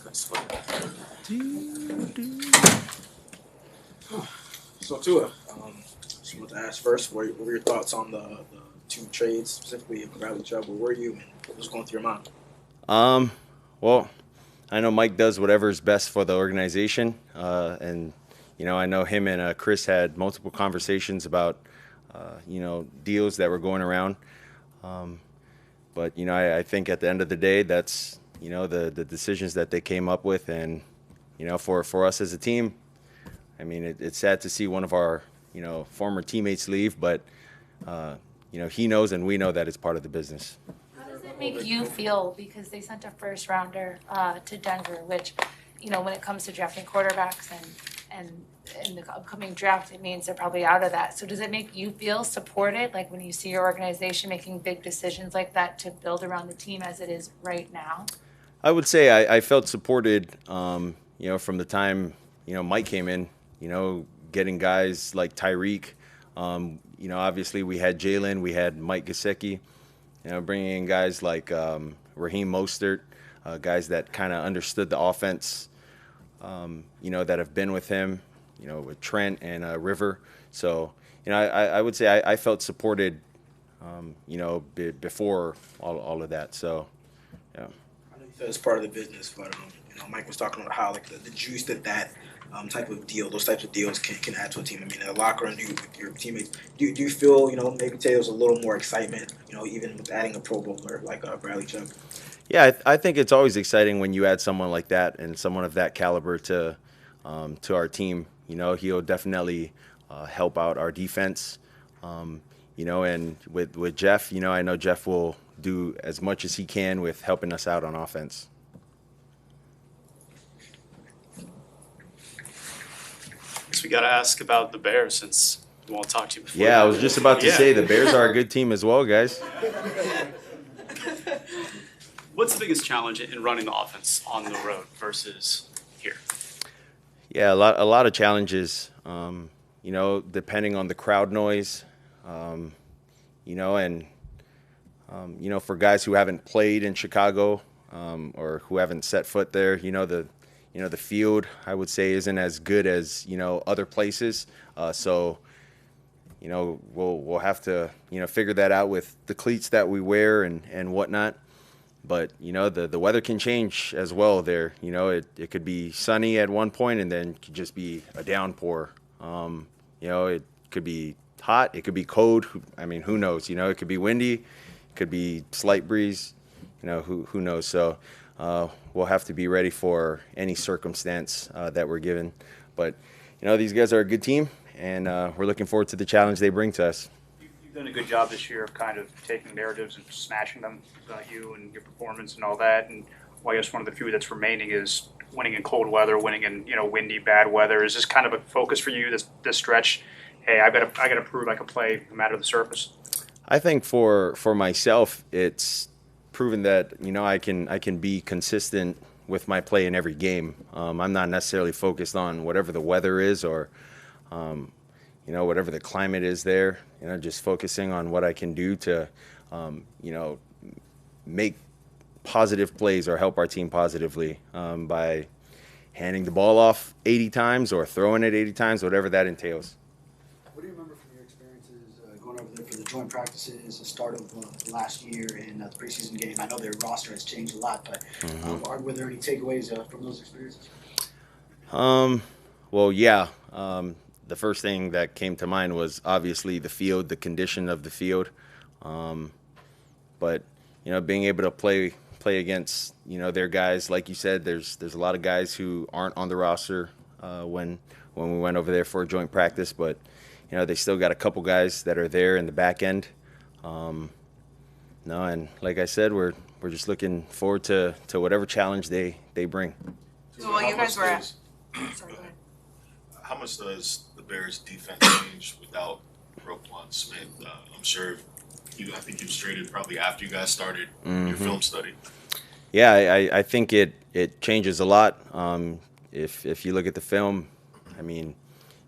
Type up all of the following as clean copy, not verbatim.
That's fun. So Tua, just want to ask first, what were your thoughts on the two trades, specifically of Bradley Chubb? Where were you, and what was going through your mind? Um, well, I know Mike does whatever is best for the organization, and I know him and Chris had multiple conversations about deals that were going around. But I think at the end of the day, that's the decisions that they came up with, and for us as a team, I mean it's sad to see one of our former teammates leave, but he knows and we know that it's part of the business. How does it make you feel, because they sent a first rounder to Denver, which, when it comes to drafting quarterbacks and in the upcoming draft, it means they're probably out of that. So does it make you feel supported, like when you see your organization making big decisions like that to build around the team as it is right now? I would say I felt supported, from the time Mike came in, getting guys like Tyreek. Obviously we had Jalen, we had Mike Gesicki. Bringing in guys like Raheem Mostert, guys that kind of understood the offense, that have been with him, with Trent and River. So, I would say I felt supported, before all of that. So, yeah. I know you said it's part of the business, but Mike was talking about how like the juice that type of deal, those types of deals can add to a team. I mean, in the locker room, with your teammates, do you feel maybe today there's a little more excitement, even with adding a Pro Bowler like Bradley Chubb? Yeah, I think it's always exciting when you add someone like that and someone of that caliber to our team. He'll definitely help out our defense. And with Jeff, I know Jeff will do as much as he can with helping us out on offense. We got to ask about the Bears since we won't talk to you before. Yeah, I was just about to say the Bears are a good team as well, guys. What's the biggest challenge in running the offense on the road versus here? Yeah, a lot of challenges. Depending on the crowd noise, and for guys who haven't played in Chicago or who haven't set foot there, the field, I would say, isn't as good as, other places. So, we'll have to, figure that out with the cleats that we wear and whatnot. But, the weather can change as well there. It could be sunny at one point and then could just be a downpour. It could be hot. It could be cold. I mean, who knows? It could be windy. It could be slight breeze. Who knows? So, we'll have to be ready for any circumstance that we're given. But, these guys are a good team, and we're looking forward to the challenge they bring to us. You've done a good job this year of kind of taking narratives and smashing them about you and your performance and all that. And well, I guess one of the few that's remaining is winning in cold weather, winning in windy, bad weather. Is this kind of a focus for you this stretch? Hey, I got to prove I can play no matter the surface. I think for myself, it's proven that I can be consistent with my play in every game. I'm not necessarily focused on whatever the weather is or whatever the climate is there. Just focusing on what I can do to make positive plays or help our team positively by handing the ball off 80 times or throwing it 80 times, whatever that entails. What do you remember from your experiences going over there for the joint practices, the start of last year, and the preseason game? I know their roster has changed a lot, but were there any takeaways from those experiences? Well, yeah. The first thing that came to mind was obviously the field, the condition of the field. But being able to play against their guys, like you said, there's a lot of guys who aren't on the roster when we went over there for a joint practice, but they still got a couple guys that are there in the back end. And like I said, we're just looking forward to whatever challenge they bring. So while you guys were at, sorry, go ahead. How much does the Bears defense change without Roquan Smith? I'm sure I think he was traded probably after you guys started your film study. Yeah, I think it changes a lot. If you look at the film, I mean,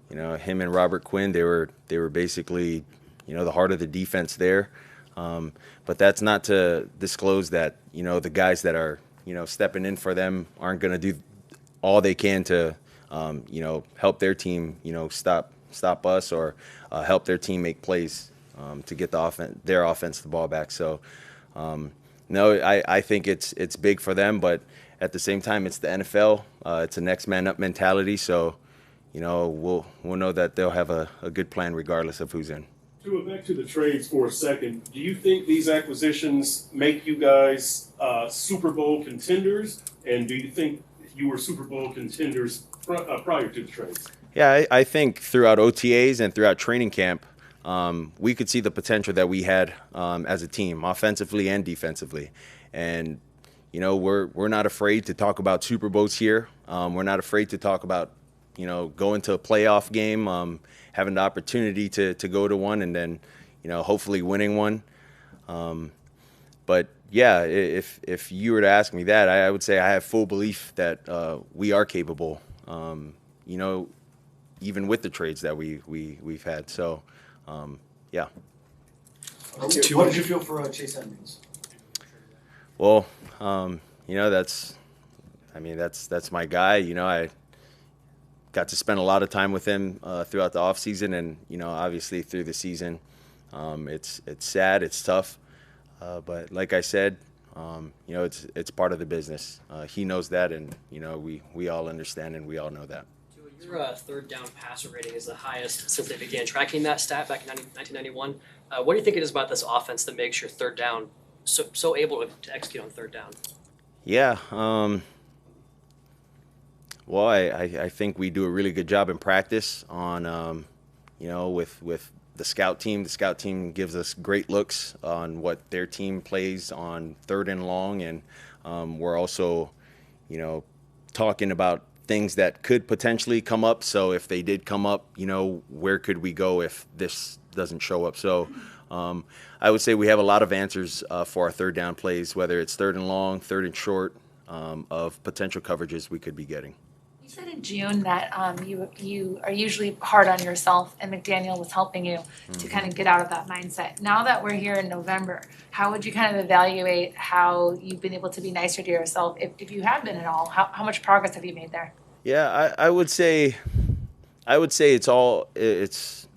him and Robert Quinn, they were basically, the heart of the defense there. But that's not to disclose that, the guys that are stepping in for them aren't going to do all they can to, help their team, stop us or help their team make plays to get their offense the ball back. So, no, I think it's big for them, but at the same time, it's the NFL. It's a next man up mentality. So, we'll know that they'll have a good plan regardless of who's in. Tua, back to the trades for a second. Do you think these acquisitions make you guys Super Bowl contenders? And do you think you were Super Bowl contenders prior to the trades? Yeah, I think throughout OTAs and throughout training camp, we could see the potential that we had as a team, offensively and defensively. And, we're not afraid to talk about Super Bowls here. We're not afraid to talk about, going to a playoff game, having the opportunity to go to one and then, hopefully winning one. But yeah, if you were to ask me that, I would say I have full belief that we are capable, even with the trades that we've had. So, yeah. What did you feel for Chase Edmonds? Well, that's my guy. I got to spend a lot of time with him throughout the off season, and obviously through the season. It's sad, it's tough, but like I said, it's part of the business. He knows that, and we all understand, and we all know that. Your third down passer rating is the highest since they began tracking that stat back in 1991. What do you think it is about this offense that makes your third down so able to execute on third down? Yeah. Well, I think we do a really good job in practice on, with the scout team. The scout team gives us great looks on what their team plays on third and long, and we're also, talking about things that could potentially come up. So if they did come up, where could we go if this doesn't show up? So I would say we have a lot of answers for our third down plays, whether it's third and long, third and short, of potential coverages we could be getting. You said in June that you are usually hard on yourself, and McDaniel was helping you to kind of get out of that mindset. Now that we're here in November, how would you kind of evaluate how you've been able to be nicer to yourself, if you have been at all? How much progress have you made there? Yeah, I would say it's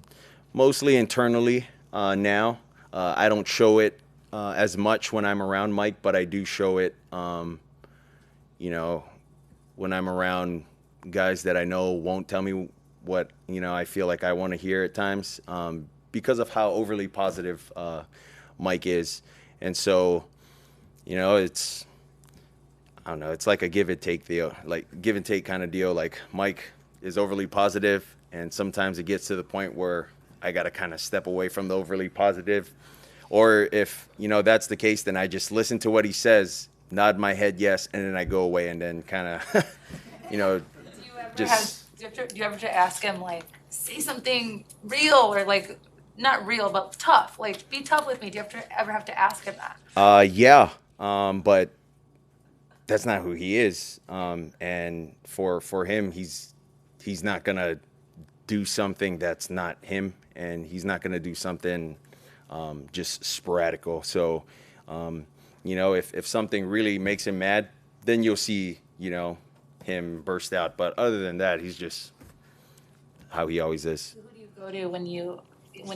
mostly internally now. I don't show it as much when I'm around Mike, but I do show it, when I'm around guys that I know won't tell me what, I feel like I want to hear at times, because of how overly positive Mike is. And so, it's, I don't know, it's like a give and take deal, like give and take kind of deal. Like Mike is overly positive, and sometimes it gets to the point where I got to kind of step away from the overly positive. Or if, that's the case, then I just listen to what he says, nod my head yes, and then I go away and then kind of, Do you ever have to ask him, like, say something real or, like, not real, but tough? Like, be tough with me. Do you ever have to ask him that? Yeah, but that's not who he is. And for him, he's not going to do something that's not him, and he's not going to do something just sporadical. So, if something really makes him mad, then you'll see, him burst out. But other than that, he's just how he always is. Who do you go to when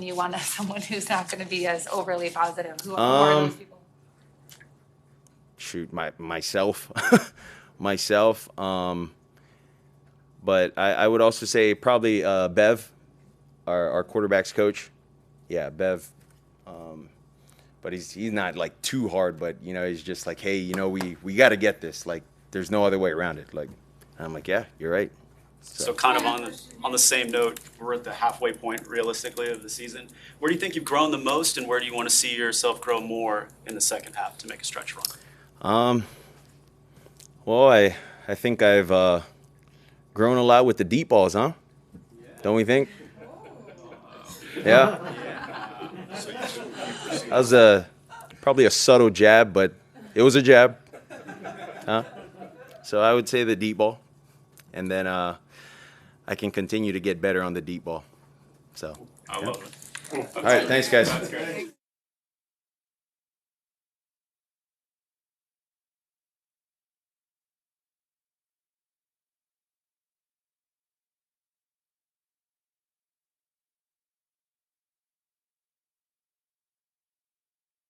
you want someone who's not going to be as overly positive? Who are those people? Shoot, myself. But I would also say probably Bev, our quarterback's coach. Yeah, Bev. But he's not like too hard, but he's just like, hey, we got to get this. Like, there's no other way around it. Like, I'm like, yeah, you're right. So kind of on the same note, we're at the halfway point realistically of the season. Where do you think you've grown the most, and where do you want to see yourself grow more in the second half to make a stretch run? Well, I think I've grown a lot with the deep balls, huh? Don't we think? Yeah. That was probably a subtle jab, but it was a jab. Huh? So I would say the deep ball, and then I can continue to get better on the deep ball. So. I love it. All right, thanks, guys.